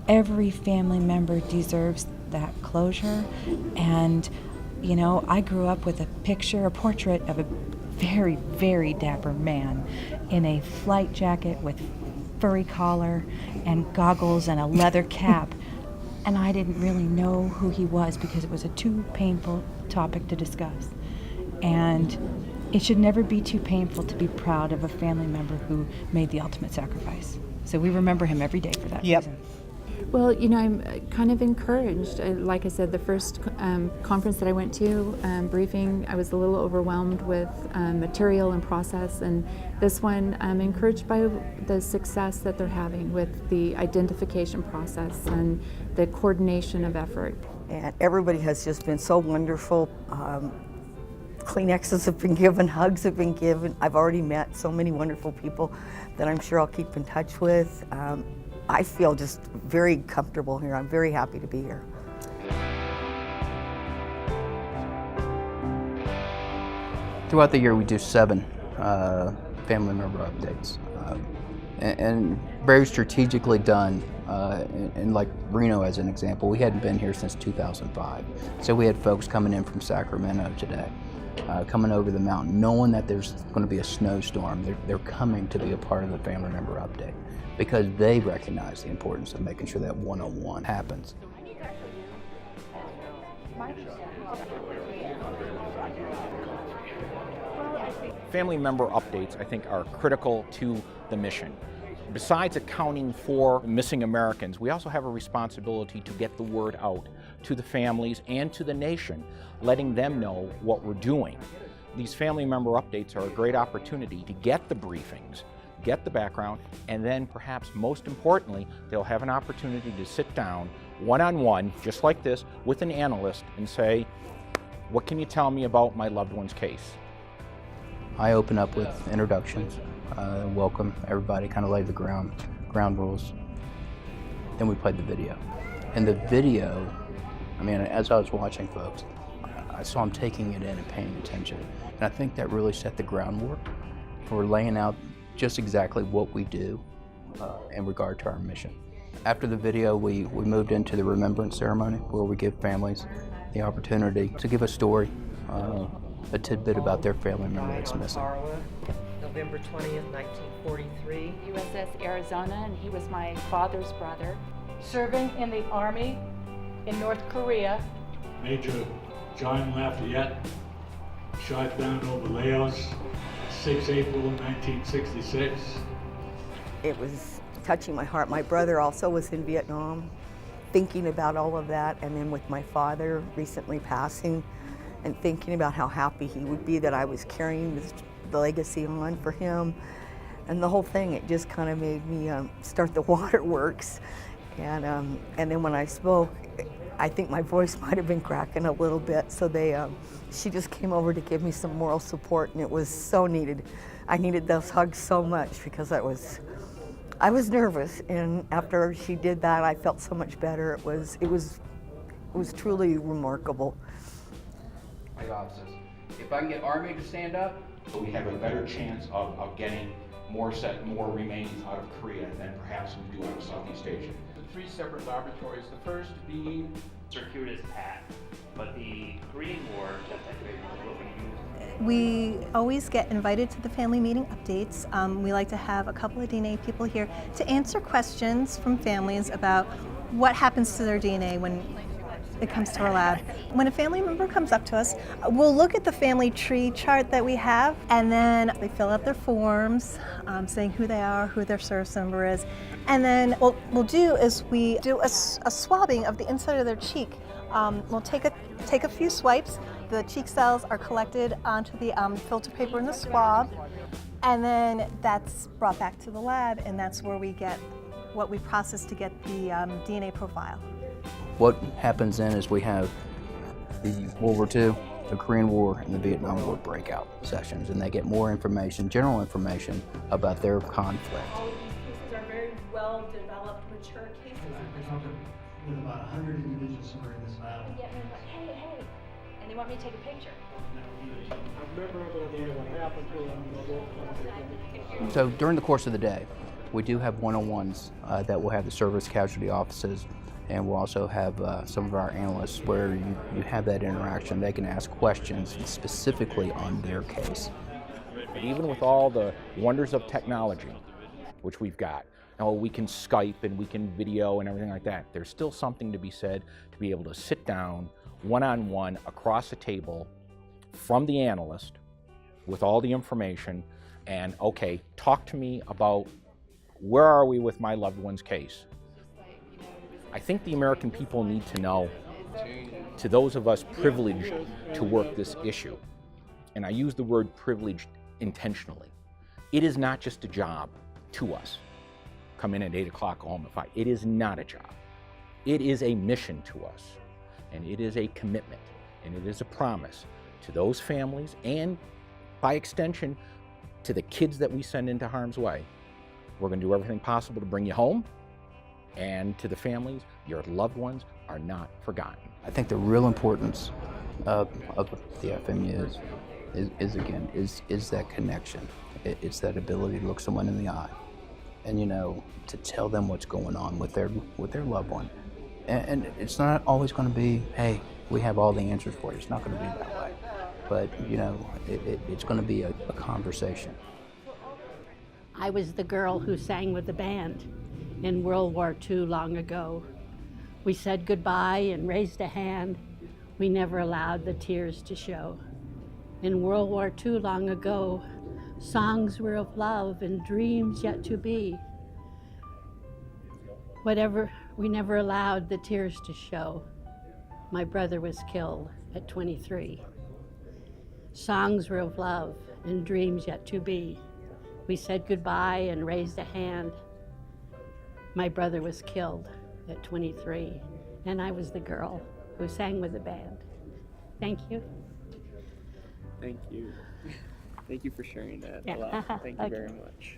Every family member deserves that closure. And, you know, I grew up with a portrait of a very, very dapper man in a flight jacket with furry collar and goggles and a leather cap. And I didn't really know who he was because it was a too painful topic to discuss. And it should never be too painful to be proud of a family member who made the ultimate sacrifice. So we remember him every day for that reason. Well, you know, I'm kind of encouraged. Like I said, the first conference that I went to, briefing, I was a little overwhelmed with material and process, and this one, I'm encouraged by the success that they're having with the identification process and the coordination of effort. And everybody has just been so wonderful. Kleenexes have been given, hugs have been given. I've already met so many wonderful people that I'm sure I'll keep in touch with. I feel just very comfortable here. I'm very happy to be here. Throughout the year, we do 7 family member updates, and very strategically done. And like Reno, as an example, we hadn't been here since 2005, so we had folks coming in from Sacramento today, coming over the mountain, knowing that there's going to be a snowstorm. They're coming to be a part of the family member update because they recognize the importance of making sure that one-on-one happens. Family member updates, I think, are critical to the mission. Besides accounting for missing Americans, we also have a responsibility to get the word out to the families and to the nation, letting them know what we're doing. These family member updates are a great opportunity to get the briefings, get the background, and then perhaps most importantly, they'll have an opportunity to sit down one-on-one, just like this, with an analyst and say, what can you tell me about my loved one's case? I open up with introductions, welcome everybody, kind of lay the ground rules. Then we played the video. And the video, I mean, as I was watching folks, I saw them taking it in and paying attention. And I think that really set the groundwork for laying out just exactly what we do in regard to our mission. After the video, we moved into the remembrance ceremony where we give families the opportunity to give a story, a tidbit about their family member that's missing. November 20th, 1943. USS Arizona, and he was my father's brother. Serving in the Army in North Korea. Major John Lafayette shot down over Laos, 6 April 1966. It was touching my heart. My brother also was in Vietnam, thinking about all of that, and then with my father recently passing, and thinking about how happy he would be that I was carrying the legacy on for him. And the whole thing, it just kind of made me start the waterworks. And then when I spoke, I think my voice might have been cracking a little bit, so she just came over to give me some moral support, and it was so needed. I needed those hugs so much because I was nervous, and after she did that, I felt so much better. It was truly remarkable. My office says, if I can get Army to stand up, So we have a better chance of getting more remains out of Korea than perhaps we do out of Southeast Asia. 3 separate laboratories, the first being circuitous path, but the Korean War test activation is what we use. We always get invited to the family meeting updates. We like to have a couple of DNA people here to answer questions from families about what happens to their DNA when it comes to our lab. When a family member comes up to us, we'll look at the family tree chart that we have, and then they fill out their forms saying who they are, who their service number is, and then what we'll do is we do a swabbing of the inside of their cheek. We'll take a few swipes. The cheek cells are collected onto the filter paper in the swab, and then that's brought back to the lab, and that's where we get what we process to get the DNA profile. what happens then is we have the World War II, the Korean War, and the Vietnam War breakout sessions, and they get more information, general information about their conflict. All these cases are very well-developed, mature cases. With about 100 individuals who were in this battle. Yeah, and they're like, hey, and they want me to take a picture. I remember what happened to them. So during the course of the day, We do have one-on-ones that will have the service casualty offices, and we'll also have some of our analysts where you have that interaction. They can ask questions specifically on their case. But even with all the wonders of technology, which we've got, we can Skype and we can video and everything like that, there's still something to be said to be able to sit down one-on-one across the table from the analyst with all the information and, okay, talk to me about where are we with my loved one's case. I think the American people need to know, to those of us privileged to work this issue, and I use the word privileged intentionally, it is not just a job to us. Come in at 8 o'clock, go home at 5. It is not a job. It is a mission to us, and it is a commitment, and it is a promise to those families, and by extension, to the kids that we send into harm's way. We're going to do everything possible to bring you home, and to the families, your loved ones are not forgotten. I think the real importance of the FMU is that connection. It's that ability to look someone in the eye, and to tell them what's going on with their loved one. And it's not always going to be, hey, we have all the answers for you. It's not going to be that way. But it's going to be a conversation. I was the girl who sang with the band in World War II long ago. We said goodbye and raised a hand. We never allowed the tears to show. In World War II long ago, songs were of love and dreams yet to be. We never allowed the tears to show. My brother was killed at 23. Songs were of love and dreams yet to be. We said goodbye and raised a hand. My brother was killed at 23, and I was the girl who sang with the band. Thank you. Thank you. Thank you for sharing that a lot. Thank you very much.